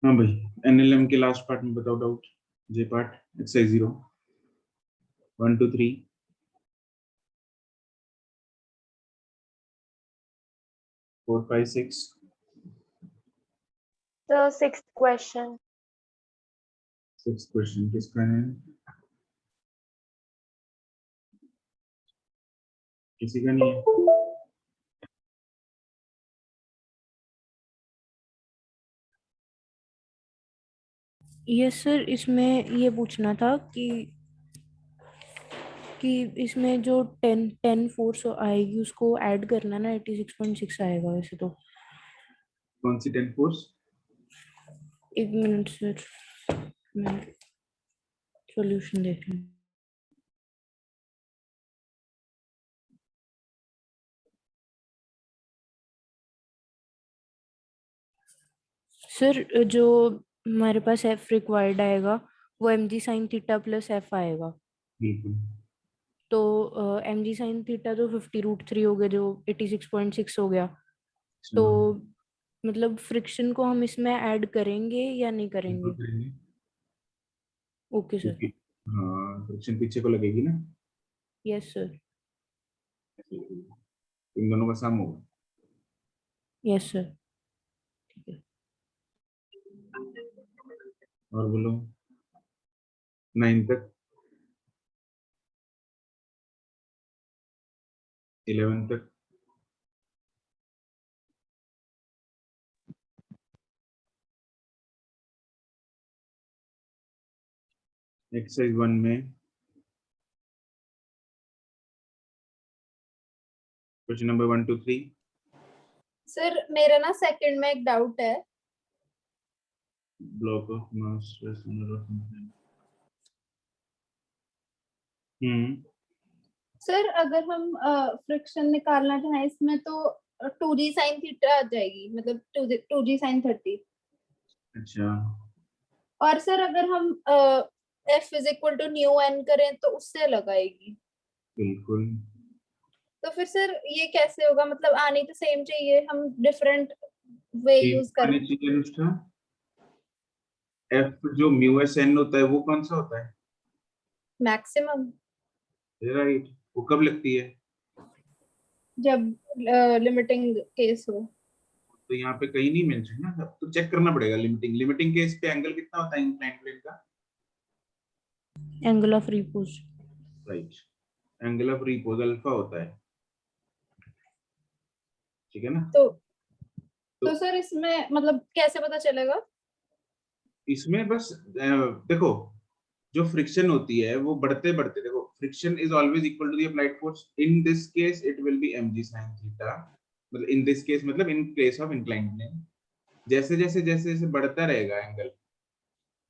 हाँ भाई, एनएलएम के लास्ट पार्ट में बताओ doubt. J part exercise 0 1 2 3 4 5 6 The sixth question. 6 question किसका है? किसी का नहीं है। यस सर, इसमें ये पूछना था कि इसमें जो 10 फोर्स आएगी उसको ऐड करना ना, 86.6 आएगा वैसे तो। कौन सी 10 फोर्स? एक मिनट सर, मैं सॉल्यूशन देख लूँ। सर जो हमारे पास एफ रिक्वायर्ड आएगा वो M G sine theta plus F आएगा। बिल्कुल। तो एम जी साइन थीटा तो 50√3 हो गया, जो 86.6 हो गया। तो मतलब फ्रिक्शन को हम इसमें ऐड करेंगे या नहीं करेंगे? करेंगे। Okay sir. क्योंकि हाँ, फ्रिक्शन पीछे को लगेगी ना। Yes sir. इन दोनों का सम होगा। यस सर, ठीक है। और बोलो 9 तक, 11 तक, एक्सरसाइज 1 में क्वेश्चन नंबर 1 2 3। सर मेरा ना सेकंड में एक डाउट है। Block of mass stress sir अगर हम फ्रिक्शन निकालना चाहें इसमें तो 2g sin थीटा आ जाएगी, मतलब 2g sin 30। अच्छा, और सर अगर हम f is equal to mu n करें तो उससे लगाएगी। बिल्कुल। तो फिर सर ये कैसे होगा? मतलब आनी तो सेम चाहिए, हम डिफरेंट वे यूज कर रहे हैं। अनुष्का, एफ जो म्यू एस एन होता है वो कौन सा होता है? मैक्सिमम। राइट। वो कब लगती है? जब लिमिटिंग केस हो। तो यहाँ पे कहीं नहीं मेंशन ना, अब तो चेक करना पड़ेगा। लिमिटिंग केस पे एंगल कितना होता है इंक्लाइंड प्लेन का? Angle of repose. Right, angle of repose alpha होता है, ठीक है ना? तो सर इसमें मतलब कैसे पता चलेगा? इसमें बस देखो, जो फ्रिक्शन होती है वो बढ़ते बढ़ते, देखो friction is always equal to the applied force. In this case it will be mg sin theta, मतलब इन दिस केस, मतलब in case of inclined plane. जैसे जैसे जैसे जैसे बढ़ता रहेगा एंगल,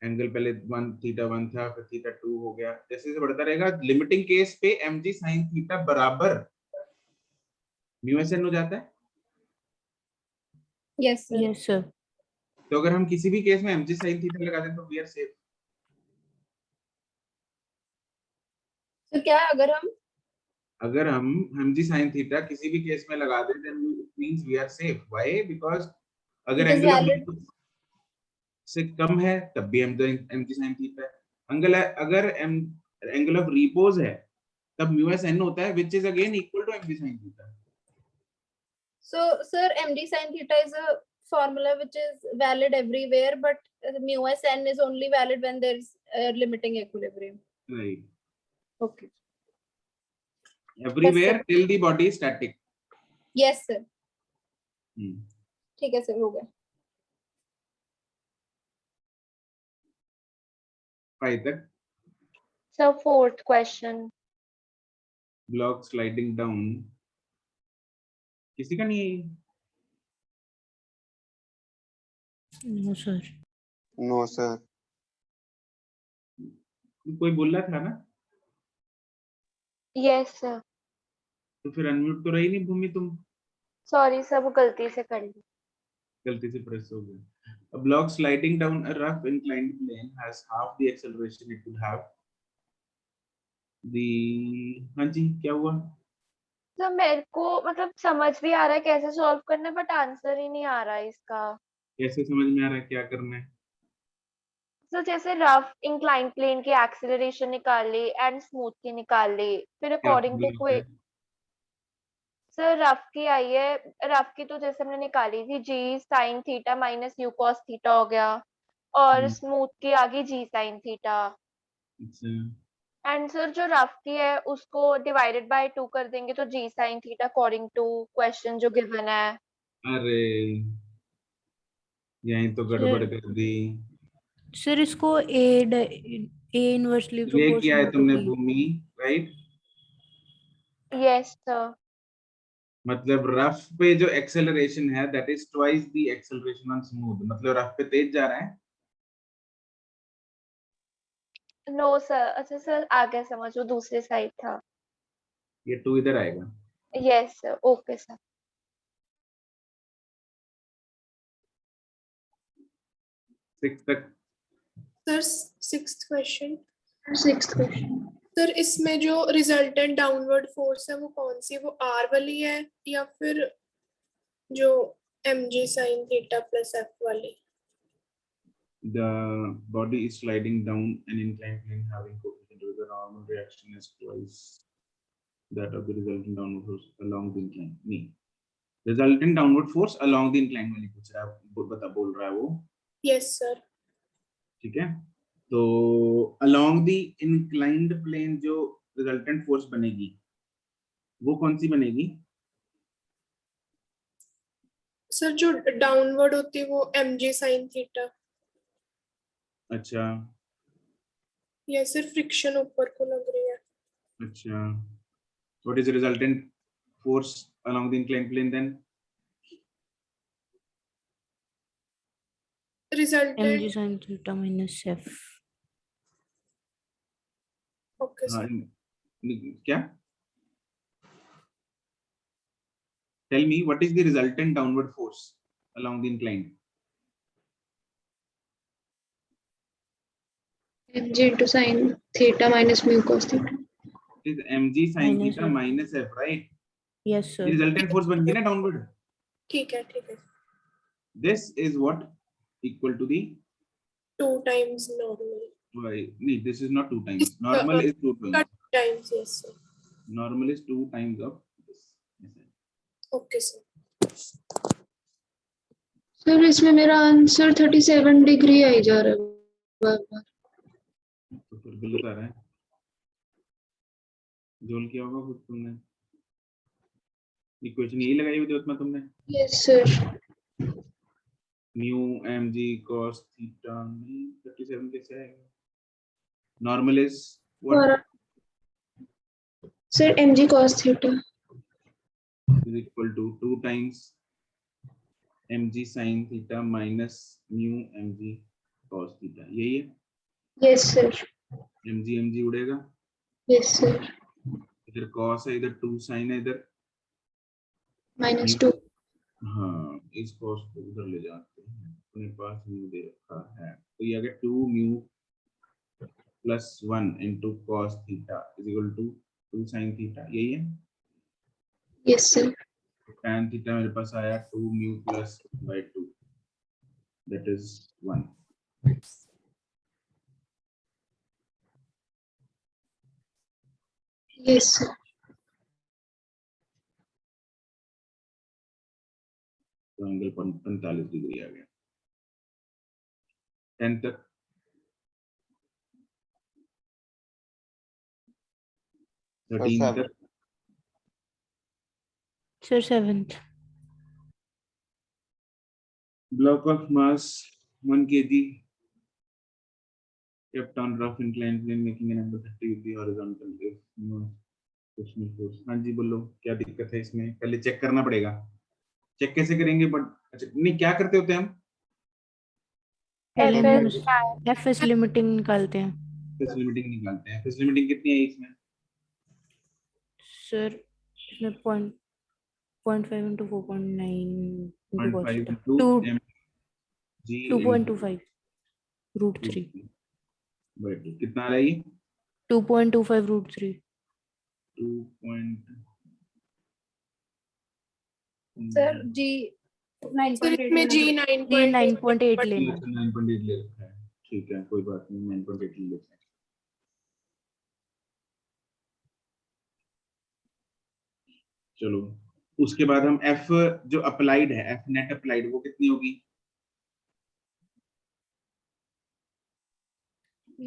एंगल पहले 1 थीटा 1 था, फिर थीटा 2 हो गया, जैसे जैसे बढ़ता रहेगा, लिमिटिंग केस पे mg sin थीटा बराबर म्यू एस एन हो जाता है। Yes sir. Yes sir. तो अगर हम किसी भी केस में mg sin थीटा लगा दें तो वी आर सेफ। तो क्या अगर हम mg sin थीटा किसी भी केस में लगा दें then it means we are safe. Why? Because अगर it is angle of valid. से कम है तब भी mg sin थीटा है। अगर एंगल ऑफ रिपोज है तब म्यू एस एन होता है, which is again equal to mg sin theta. So, sir, md sin theta is a formula which is valid everywhere, but mu s n is only valid when there is limiting equilibrium. Right, Okay. Everywhere till the body is static. Yes, sir. ठीक है sir, हो गया। 5 तक। So fourth question. Block sliding down, किसी का नहीं है? No sir. No sir. कोई बोल रहा था ना? Yes sir. तो फिर अनम्यूट तो रही नहीं भूमि तुम। Sorry sir, वो गलती से कर ली। गलती से प्रेस हो गया। A block sliding down a rough inclined plane has half the acceleration it would have. हाँ जी, क्या हुआ? तो मेरे को मतलब समझ भी आ रहा है कैसे सॉल्व करना है, बट आंसर ही नहीं आ रहा है इसका। कैसे समझ में आ रहा है क्या करना है? So जैसे रफ इंक्लाइन प्लेन की एक्सेलरेशन निकाल ली एंड स्मूथ की निकाल ली, फिर क्या अकॉर्डिंग टू formula है? सर रफ की आई है, रफ की तो जैसे हमने निकाली थी g sine theta minus u cos theta हो गया, और स्मूथ की आ गई जी साइन थीटा। अच्छा एंड सर जो रफ की है उसको डिवाइडेड बाय 2 कर देंगे तो g sine theta according to question जो गिवन है। अरे यही तो गड़बड़ कर दी। सर इसको ए इनवर्सली ये किया है प्रोपोर्शनल टू तुमने बी। भूमि, राइट? Yes sir. मतलब रफ पे जो एक्सेलरेशन है that is twice the acceleration on smooth, मतलब रफ पे तेज जा रहा है। नो सर, अच्छा सर आ गया समझ, वो दूसरी साइड था। ये 2 इधर आएगा। Yes sir, okay sir. 6 तक। सर सिक्स्थ क्वेश्चन सर, इसमें जो रिजल्टेंट डाउनवर्ड फोर्स है वो कौन सी है? वो आर वाली है या फिर जो mg sin theta plus f वाली? The body is sliding down an inclined plane having coefficient with the normal reaction is twice that of the resultant downward force along the incline. नहीं, resultant downward force along the incline वाली पूछ रहा है, बोल रहा है वो। Yes sir. ठीक है, तो along the inclined plane जो resultant force बनेगी वो कौन सी बनेगी? सर जो डाउनवर्ड होती है वो mg sin theta। अच्छा या सर फ्रिक्शन ऊपर को लग रही है। अच्छा, what is the resultant force along the inclined plane then? Resultant mg sin theta minus f। Okay हाँ, सर। क्या? Tell me what is the resultant downward force along the incline? mg into sin theta minus mu cos theta. It is mg sin Minus theta f. minus f, right? Yes The sir। resultant force बन गई ना downward. ठीक है ठीक है। This is what equal to the 2 times normal। नहीं, this is not 2 times. Normal is 2 times. times yes sir। Normal is 2 times of this. Okay sir. Sir इसमें मेरा आंसर 37 डिग्री आई जा रहा है बार-बार। तो फिर गलत आ रहा है। जोल किया होगा खुद तुमने। इक्वेशन यही लगाई हुई थी तुमने। Yes sir. Mu mg cos theta 37 कैसे आएगा? Normal is what? Sir mg cos theta Is equal to 2 times mg sin theta minus mu mg cos theta, यही है। Yes sir. mg mg उड़ेगा, यस सर। इधर cos है, इधर 2 sin है, इधर -2। हाँ, इस cos को उधर ले जाते हैं, अपने पास mu दे रखा है, तो ये आ गया 2 mu plus 1 into cos theta is equal to 2 sin theta, यही है। Yes sir. tan theta मेरे पास आया 2 mu plus by 2, that is 1। Yes sir. तो एंगल 45 डिग्री आ गया। 10 तक। Sir, 13 तक। Sir 7th। Block of mass 1 kg kept on rough inclined plane making an angle 30 with the horizontal if no force। हाँ जी बोलो, क्या दिक्कत है इसमें? पहले चेक करना पड़ेगा। चेक कैसे करेंगे? बट अच्छा नहीं, क्या करते होते हैं हम? पहले हम FS fs लिमिटिंग निकालते हैं। फेस लिमिटिंग निकालते हैं। फेस लिमिटिंग कितनी है इसमें? सर इसमें 0.5 into 4.9 into cos 0.5 theta। into 2 mg 2.25 √3। कितना आ रहा है ये? 2.25 √3। 2. सर जी सर इसमें 9.8 g 9.8 9.8 लेना है। 9.8 ले रखा है, ठीक है, कोई बात नहीं, 9.8 ले लेते हैं। चलो, उसके बाद हम एफ जो अप्लाइड है, एफ नेट अप्लाइड, वो कितनी होगी?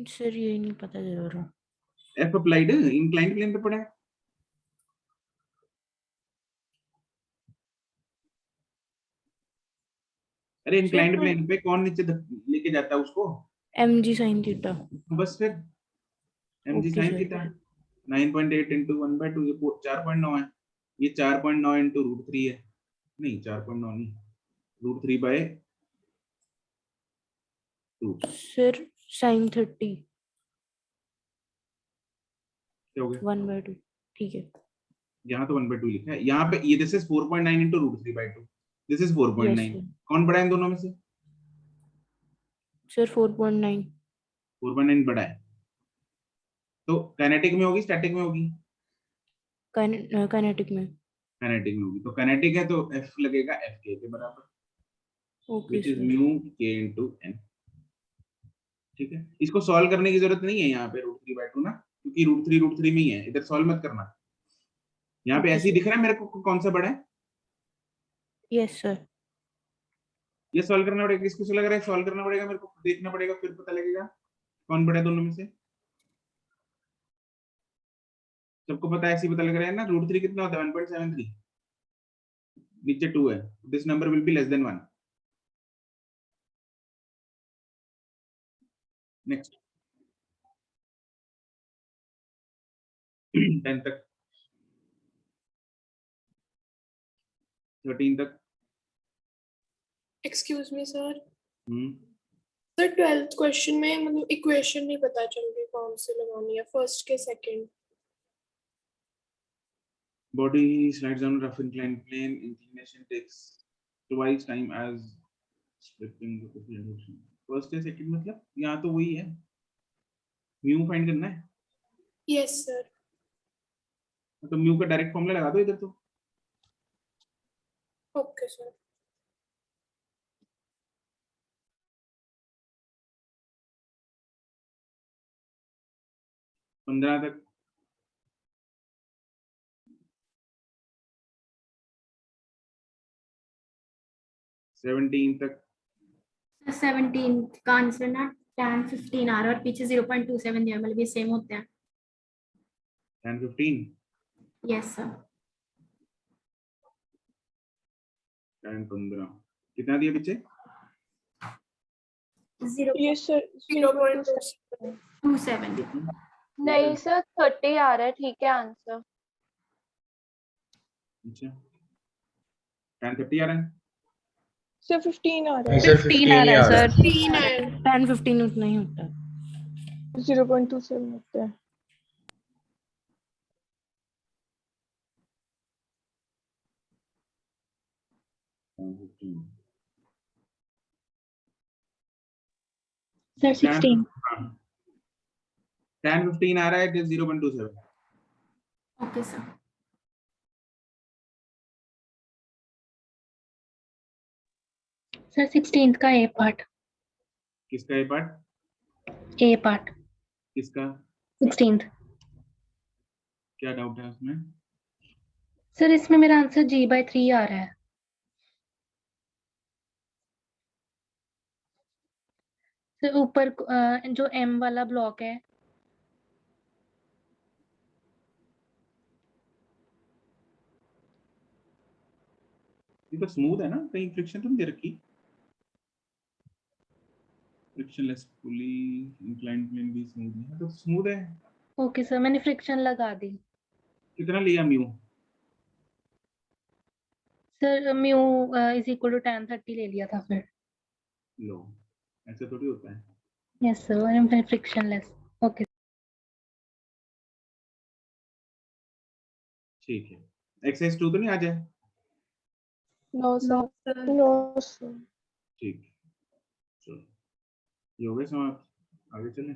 सर ये नहीं पता चल रहा। एफ अप्लाइड इंक्लाइंड प्लेन पे पड़ा है। अरे इंक्लाइंड तो प्लेन पे कौन नीचे लेके जाता है उसको? mg sin theta. बस फिर mg okay sin sir. Theta 9.8 into 1/2, ये 4.9 है, ये 4.9 into √3 है, नहीं 4.9 नहीं, √3/2 सर sin 30 क्या हो गया? 1/2। ठीक है। यहाँ तो 1/2 लिखा है, यहाँ पे ये this is 4.9 into √3/2, this is 4.9, yes कौन बड़ा है इन दोनों में से? सर 4.9। 4.9 बड़ा है, तो काइनेटिक में होगी स्टैटिक में होगी? काइनेटिक में। काइनेटिक में होगी, तो काइनेटिक है तो एफ लगेगा एफ के बराबर, okay which is sir. Mu के इनटू एन। ठीक है, इसको सॉल्व करने की जरूरत नहीं है यहाँ पे √3/2 ना, क्योंकि √3 में ही है, इधर सॉल्व मत करना। यहाँ पे ओके ऐसे ही सर। दिख रहा है मेरे को कौन सा बड़ा है, यस सर। ये सॉल्व करना पड़ेगा। किसको से लग रहा है सॉल्व करना पड़ेगा, मेरे को देखना पड़ेगा, फिर पता लगेगा कौन बड़ा है दोनों में से। सबको पता है, ऐसे ही पता लग रहा है ना, √3 कितना होता है? 1.73, नीचे 2 है, this number will be less than 1। Next 10 तक, 13 तक। एक्सक्यूज मी सर, हम्म, सर 12th क्वेश्चन में मतलब इक्वेशन नहीं पता चल रही कौन सी लगानी है, फर्स्ट के second. body slides on rough inclined plane, inclination takes twice time as splitting the direction। First या सेकंड मतलब यहाँ तो वही है, म्यू फाइंड करना है, यस सर। तो म्यू का डायरेक्ट फॉर्मूला लगा दो इधर तो। Okay sir. पंद्रह तक, 17 तक, 17 का आंसर ना tan 15 आ रहा है और पीछे 0.27 दिया, मतलब ये सेम होते हैं। 10 15, यस सर। 10 15, कितना दिया पीछे? 0.27। नहीं सर 30 आ रहा है, ठीक है आंसर। अच्छा 10 30 आ रहा है। सर 15 आ रहा है। 15 आ रहा है सर। 3 है। 10 15 उतना ही होता है। 0.27 होता है। सर 16। 10 15 आ रहा है, 0.27। Okay sir. सर 16 का ए पार्ट। किसका ये पार्ट? ए पार्ट किसका? 16। क्या डाउट है उसमें? सर इसमें मेरा आंसर g/3 आ रहा है। सर ऊपर जो m वाला ब्लॉक है, ये तो स्मूथ है ना, कहीं फ्रिक्शन तो नहीं दे रखी? फ्रिक्शनलेस पुली, इंक्लाइंड प्लेन भी स्मूथ है, तो स्मूथ है। ओके सर मैंने फ्रिक्शन लगा दी। कितना लिया mu? Sir mu is equal to tan 30 ले लिया था फिर। लो, ऐसे थोड़ी होता है। Yes sir I am frictionless. Okay. ठीक है, एक्सरसाइज 2 तो नहीं आ जाए? No sir, no sir. ठीक, चलो ये हो गया समाप्त, आगे चलें।